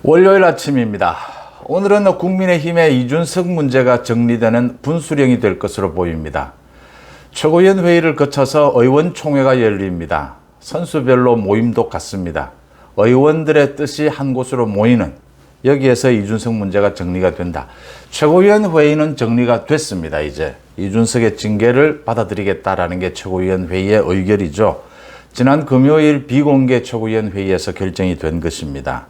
월요일 아침입니다. 오늘은 국민의힘의 이준석 문제가 정리되는 분수령이 될 것으로 보입니다. 최고위원 회의를 거쳐서 의원총회가 열립니다. 선수별로 모임도 갖습니다. 의원들의 뜻이 한 곳으로 모이는, 여기에서 이준석 문제가 정리가 된다. 최고위원 회의는 정리가 됐습니다. 이제 이준석의 징계를 받아들이겠다라는 게 최고위원 회의의 의결이죠. 지난 금요일 비공개 최고위원 회의에서 결정이 된 것입니다.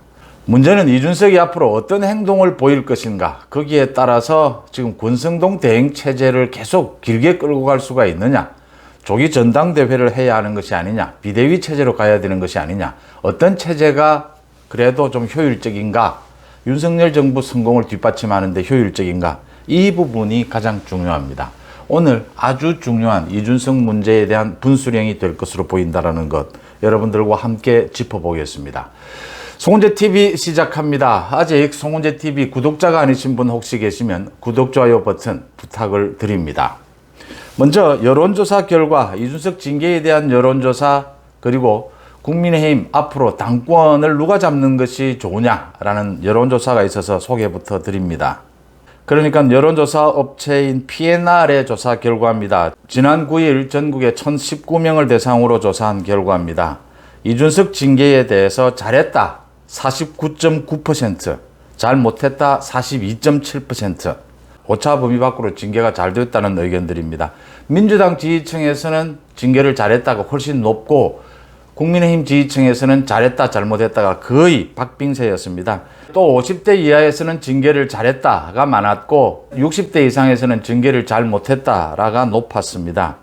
문제는 이준석이 앞으로 어떤 행동을 보일 것인가, 거기에 따라서 지금 권성동 대행체제를 계속 길게 끌고 갈 수가 있느냐, 조기 전당대회를 해야 하는 것이 아니냐, 비대위 체제로 가야 되는 것이 아니냐, 어떤 체제가 그래도 좀 효율적인가, 윤석열 정부 성공을 뒷받침하는 데 효율적인가, 이 부분이 가장 중요합니다. 오늘 아주 중요한 이준석 문제에 대한 분수령이 될 것으로 보인다는 것, 여러분들과 함께 짚어보겠습니다. 송훈재TV 시작합니다. 아직 송훈재TV 구독자가 아니신 분 혹시 계시면 구독, 좋아요 버튼 부탁을 드립니다. 먼저 여론조사 결과, 이준석 징계에 대한 여론조사, 그리고 국민의힘 앞으로 당권을 누가 잡는 것이 좋으냐라는 여론조사가 있어서 소개부터 드립니다. 그러니까 여론조사 업체인 PNR의 조사 결과입니다. 지난 9일 전국에 1019명을 대상으로 조사한 결과입니다. 이준석 징계에 대해서 잘했다 49.9%, 잘못했다 42.7%, 오차 범위 밖으로 징계가 잘 됐다는 의견들입니다. 민주당 지지층에서는 징계를 잘했다가 훨씬 높고, 국민의힘 지지층에서는 잘했다 잘못했다가 거의 박빙세였습니다. 또 50대 이하에서는 징계를 잘했다가 많았고, 60대 이상에서는 징계를 잘못했다가 높았습니다.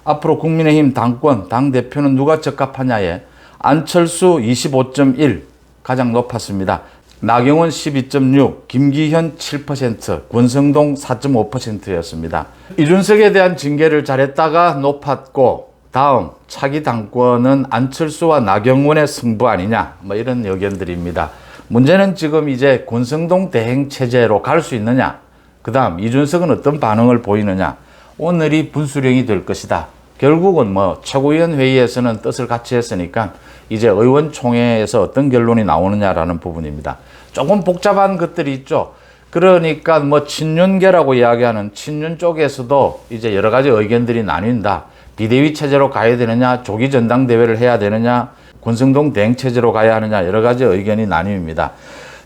앞으로 국민의힘 당권, 당대표는 누가 적합하냐에 안철수 25.1 가장 높았습니다. 나경원 12.6, 김기현 7%, 권성동 4.5%였습니다. 이준석에 대한 징계를 잘했다가 높았고, 다음 차기 당권은 안철수와 나경원의 승부 아니냐, 이런 의견들입니다. 문제는 지금 이제 권성동 대행 체제로 갈 수 있느냐, 그 다음 이준석은 어떤 반응을 보이느냐, 오늘이 분수령이 될 것이다. 결국은 최고위원 회의에서는 뜻을 같이 했으니까 이제 의원총회에서 어떤 결론이 나오느냐라는 부분입니다. 조금 복잡한 것들이 있죠. 그러니까 친윤계라고 이야기하는 친윤 쪽에서도 이제 여러 가지 의견들이 나뉜다. 비대위 체제로 가야 되느냐, 조기 전당대회를 해야 되느냐, 권성동 대행 체제로 가야 하느냐, 여러 가지 의견이 나뉩니다.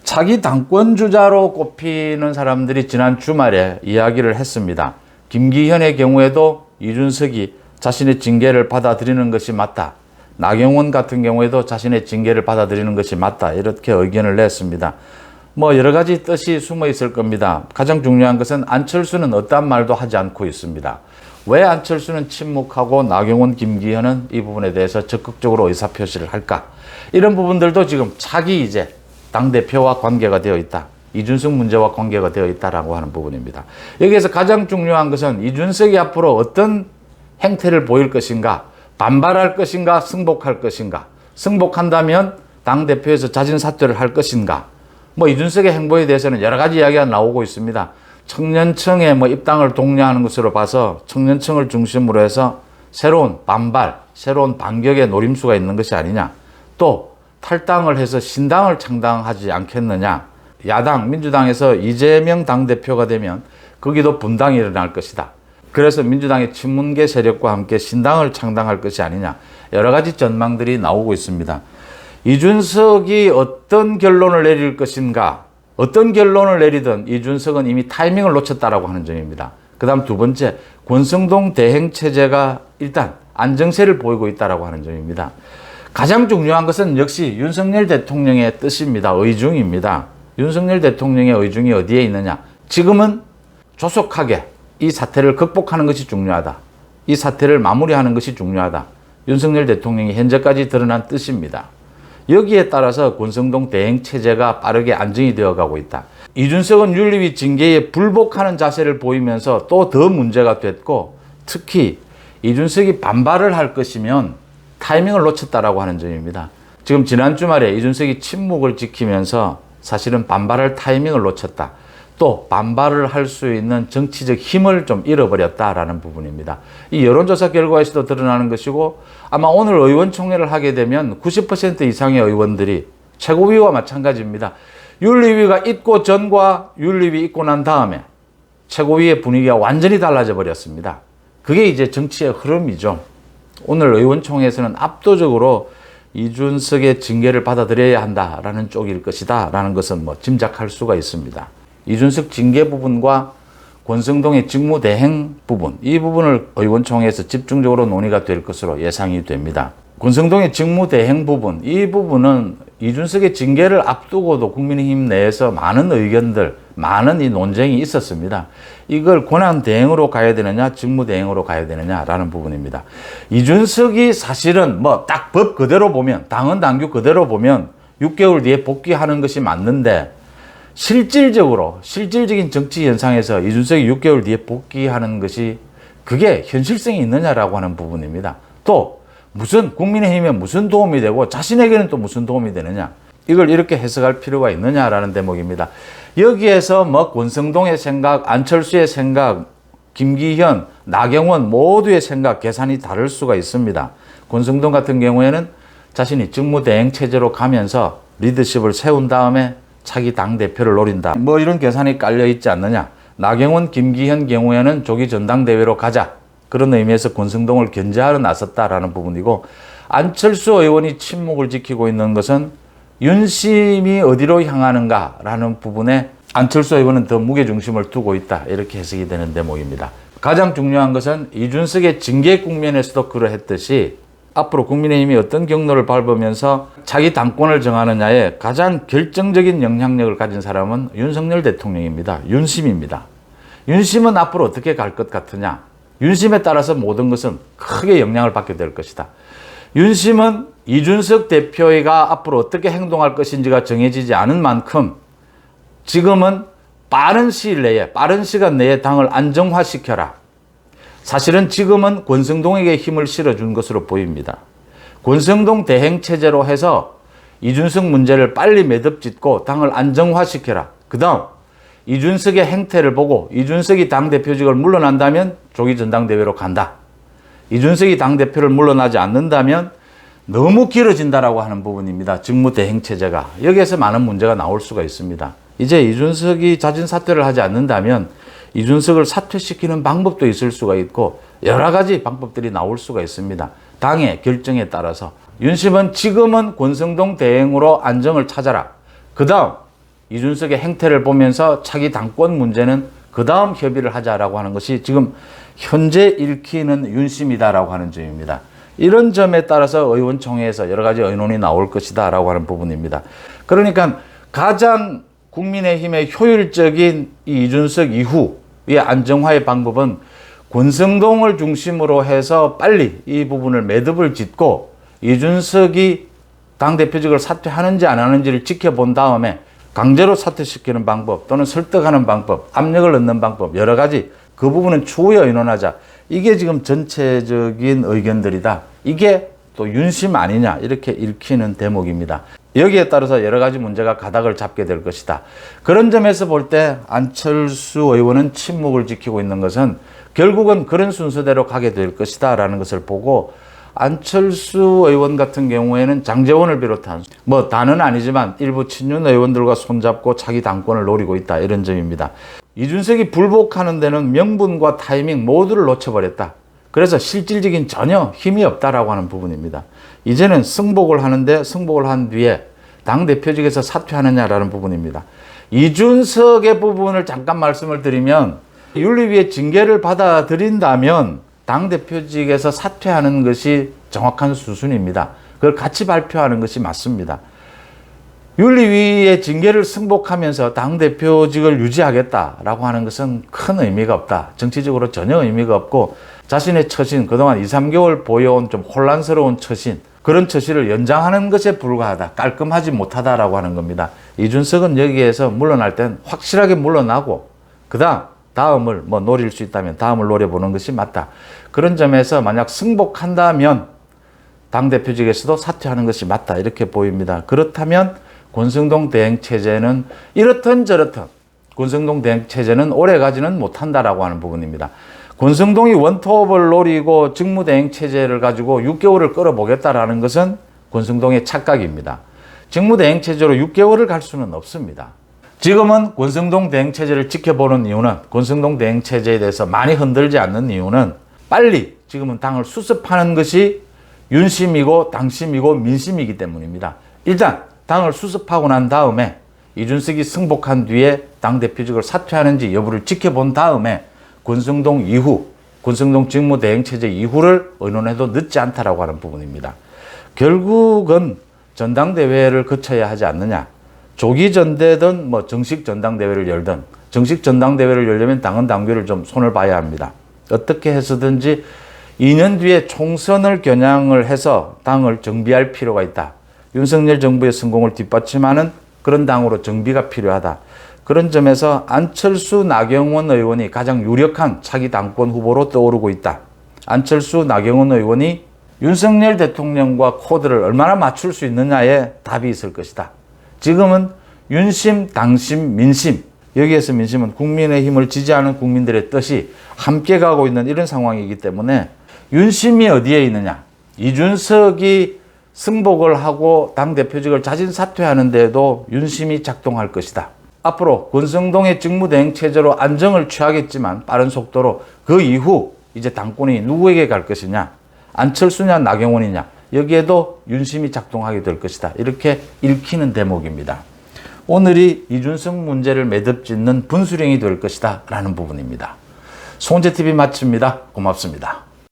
차기 당권 주자로 꼽히는 사람들이 지난 주말에 이야기를 했습니다. 김기현의 경우에도 이준석이 자신의 징계를 받아들이는 것이 맞다. 나경원 같은 경우에도 자신의 징계를 받아들이는 것이 맞다. 이렇게 의견을 냈습니다. 여러 가지 뜻이 숨어 있을 겁니다. 가장 중요한 것은 안철수는 어떠한 말도 하지 않고 있습니다. 왜 안철수는 침묵하고 나경원, 김기현은 이 부분에 대해서 적극적으로 의사표시를 할까? 이런 부분들도 지금 차기 이제 당대표와 관계가 되어 있다. 이준석 문제와 관계가 되어 있다라고 하는 부분입니다. 여기에서 가장 중요한 것은 이준석이 앞으로 어떤 행태를 보일 것인가, 반발할 것인가, 승복할 것인가, 승복한다면 당대표에서 자진 사퇴를 할 것인가, 이준석의 행보에 대해서는 여러 가지 이야기가 나오고 있습니다. 청년층의 입당을 독려하는 것으로 봐서 청년층을 중심으로 해서 새로운 반발, 새로운 반격의 노림수가 있는 것이 아니냐, 또 탈당을 해서 신당을 창당하지 않겠느냐, 야당, 민주당에서 이재명 당대표가 되면 거기도 분당이 일어날 것이다. 그래서 민주당의 친문계 세력과 함께 신당을 창당할 것이 아니냐, 여러 가지 전망들이 나오고 있습니다. 이준석이 어떤 결론을 내릴 것인가, 어떤 결론을 내리든 이준석은 이미 타이밍을 놓쳤다라고 하는 점입니다. 그 다음 두 번째, 권성동 대행체제가 일단 안정세를 보이고 있다라고 하는 점입니다. 가장 중요한 것은 역시 윤석열 대통령의 뜻입니다. 의중입니다. 윤석열 대통령의 의중이 어디에 있느냐, 지금은 조속하게 이 사태를 극복하는 것이 중요하다. 이 사태를 마무리하는 것이 중요하다. 윤석열 대통령이 현재까지 드러난 뜻입니다. 여기에 따라서 권성동 대행체제가 빠르게 안정이 되어가고 있다. 이준석은 윤리위 징계에 불복하는 자세를 보이면서 또 더 문제가 됐고, 특히 이준석이 반발을 할 것이면 타이밍을 놓쳤다라고 하는 점입니다. 지금 지난 주말에 이준석이 침묵을 지키면서 사실은 반발할 타이밍을 놓쳤다. 또 반발을 할 수 있는 정치적 힘을 좀 잃어버렸다라는 부분입니다. 이 여론조사 결과에서도 드러나는 것이고, 아마 오늘 의원총회를 하게 되면 90% 이상의 의원들이 최고위와 마찬가지입니다. 윤리위가 있고 전과 윤리위 있고 난 다음에 최고위의 분위기가 완전히 달라져 버렸습니다. 그게 이제 정치의 흐름이죠. 오늘 의원총회에서는 압도적으로 이준석의 징계를 받아들여야 한다라는 쪽일 것이다 라는 것은 뭐 짐작할 수가 있습니다. 이준석 징계 부분과 권성동의 직무대행 부분, 이 부분을 의원총회에서 집중적으로 논의가 될 것으로 예상이 됩니다. 권성동의 직무대행 부분, 이 부분은 이준석의 징계를 앞두고도 국민의힘 내에서 많은 의견들, 많은 이 논쟁이 있었습니다. 이걸 권한대행으로 가야 되느냐, 직무대행으로 가야 되느냐라는 부분입니다. 이준석이 사실은 뭐 딱 법 그대로 보면, 당헌 당규 그대로 보면 6개월 뒤에 복귀하는 것이 맞는데, 실질적인 정치 현상에서 이준석이 6개월 뒤에 복귀하는 것이 그게 현실성이 있느냐라고 하는 부분입니다. 또 무슨 국민의힘에 무슨 도움이 되고 자신에게는 또 무슨 도움이 되느냐, 이걸 이렇게 해석할 필요가 있느냐라는 대목입니다. 여기에서 뭐 권성동의 생각, 안철수의 생각, 김기현, 나경원 모두의 생각, 계산이 다를 수가 있습니다. 권성동 같은 경우에는 자신이 직무대행 체제로 가면서 리더십을 세운 다음에 차기 당대표를 노린다, 뭐 이런 계산이 깔려 있지 않느냐. 나경원, 김기현 경우에는 조기 전당대회로 가자, 그런 의미에서 권성동을 견제하러 나섰다라는 부분이고, 안철수 의원이 침묵을 지키고 있는 것은 윤심이 어디로 향하는가라는 부분에 안철수 의원은 더 무게중심을 두고 있다, 이렇게 해석이 되는 대목입니다. 가장 중요한 것은 이준석의 징계 국면에서도 그러했듯이 앞으로 국민의힘이 어떤 경로를 밟으면서 자기 당권을 정하느냐에 가장 결정적인 영향력을 가진 사람은 윤석열 대통령입니다. 윤심입니다. 윤심은 앞으로 어떻게 갈 것 같으냐, 윤심에 따라서 모든 것은 크게 영향을 받게 될 것이다. 윤심은 이준석 대표가 앞으로 어떻게 행동할 것인지가 정해지지 않은 만큼 지금은 빠른 시일 내에, 빠른 시간 내에 당을 안정화시켜라. 사실은 지금은 권성동에게 힘을 실어준 것으로 보입니다. 권성동 대행체제로 해서 이준석 문제를 빨리 매듭짓고 당을 안정화시켜라. 그 다음 이준석의 행태를 보고 이준석이 당대표직을 물러난다면 조기 전당대회로 간다. 이준석이 당대표를 물러나지 않는다면 너무 길어진다라고 하는 부분입니다. 직무대행체제가. 여기에서 많은 문제가 나올 수가 있습니다. 이제 이준석이 자진 사퇴를 하지 않는다면 이준석을 사퇴시키는 방법도 있을 수가 있고 여러 가지 방법들이 나올 수가 있습니다. 당의 결정에 따라서. 윤심은 지금은 권성동 대행으로 안정을 찾아라. 그 다음 이준석의 행태를 보면서 차기 당권 문제는 그 다음 협의를 하자라고 하는 것이 지금 현재 읽히는 윤심이다라고 하는 점입니다. 이런 점에 따라서 의원총회에서 여러 가지 의논이 나올 것이다 라고 하는 부분입니다. 그러니까 가장 국민의힘의 효율적인 이준석 이후의 안정화의 방법은 권성동을 중심으로 해서 빨리 이 부분을 매듭을 짓고 이준석이 당대표직을 사퇴하는지 안 하는지를 지켜본 다음에 강제로 사퇴시키는 방법 또는 설득하는 방법, 압력을 넣는 방법, 여러 가지 그 부분은 추후에 의논하자. 이게 지금 전체적인 의견들이다. 이게 또 윤심 아니냐 이렇게 읽히는 대목입니다. 여기에 따라서 여러 가지 문제가 가닥을 잡게 될 것이다. 그런 점에서 볼 때 안철수 의원은 침묵을 지키고 있는 것은 결국은 그런 순서대로 가게 될 것이다 라는 것을 보고, 안철수 의원 같은 경우에는 장제원을 비롯한 뭐 다는 아니지만 일부 친윤 의원들과 손잡고 차기 당권을 노리고 있다, 이런 점입니다. 이준석이 불복하는 데는 명분과 타이밍 모두를 놓쳐버렸다. 그래서 실질적인 전혀 힘이 없다라고 하는 부분입니다. 이제는 승복을 하는데 승복을 한 뒤에 당대표직에서 사퇴하느냐라는 부분입니다. 이준석의 부분을 잠깐 말씀을 드리면, 윤리위의 징계를 받아들인다면 당대표직에서 사퇴하는 것이 정확한 수순입니다. 그걸 같이 발표하는 것이 맞습니다. 윤리위의 징계를 승복하면서 당대표직을 유지하겠다라고 하는 것은 큰 의미가 없다. 정치적으로 전혀 의미가 없고 자신의 처신, 그동안 2, 3개월 보여온 좀 혼란스러운 처신, 그런 처신을 연장하는 것에 불과하다. 깔끔하지 못하다라고 하는 겁니다. 이준석은 여기에서 물러날 땐 확실하게 물러나고 다음을 뭐 노릴 수 있다면 다음을 노려보는 것이 맞다. 그런 점에서 만약 승복한다면 당대표직에서도 사퇴하는 것이 맞다, 이렇게 보입니다. 그렇다면 권성동 대행체제는 이렇든 저렇든 권성동 대행체제는 오래가지는 못한다라고 하는 부분입니다. 권성동이 원톱을 노리고 직무대행체제를 가지고 6개월을 끌어보겠다라는 것은 권성동의 착각입니다. 직무대행체제로 6개월을 갈 수는 없습니다. 지금은 권성동 대행체제를 지켜보는 이유는, 권성동 대행체제에 대해서 많이 흔들지 않는 이유는 빨리 지금은 당을 수습하는 것이 윤심이고 당심이고 민심이기 때문입니다. 일단 당을 수습하고 난 다음에 이준석이 승복한 뒤에 당대표직을 사퇴하는지 여부를 지켜본 다음에 권성동 이후, 권성동 직무대행체제 이후를 의논해도 늦지 않다라고 하는 부분입니다. 결국은 전당대회를 거쳐야 하지 않느냐. 조기 전대든 뭐 정식 전당대회를 열든, 정식 전당대회를 열려면 당헌 당규를 좀 손을 봐야 합니다. 어떻게 해서든지 2년 뒤에 총선을 겨냥을 해서 당을 정비할 필요가 있다. 윤석열 정부의 성공을 뒷받침하는 그런 당으로 정비가 필요하다. 그런 점에서 안철수, 나경원 의원이 가장 유력한 차기 당권 후보로 떠오르고 있다. 안철수, 나경원 의원이 윤석열 대통령과 코드를 얼마나 맞출 수 있느냐에 답이 있을 것이다. 지금은 윤심, 당심, 민심, 여기에서 민심은 국민의힘을 지지하는 국민들의 뜻이 함께 가고 있는 이런 상황이기 때문에 윤심이 어디에 있느냐. 이준석이 승복을 하고 당대표직을 자진 사퇴하는 데에도 윤심이 작동할 것이다. 앞으로 권성동의 직무대행체제로 안정을 취하겠지만 빠른 속도로 그 이후 이제 당권이 누구에게 갈 것이냐. 안철수냐 나경원이냐. 여기에도 윤심이 작동하게 될 것이다. 이렇게 읽히는 대목입니다. 오늘이 이준석 문제를 매듭짓는 분수령이 될 것이다 라는 부분입니다. 송재TV 마칩니다. 고맙습니다.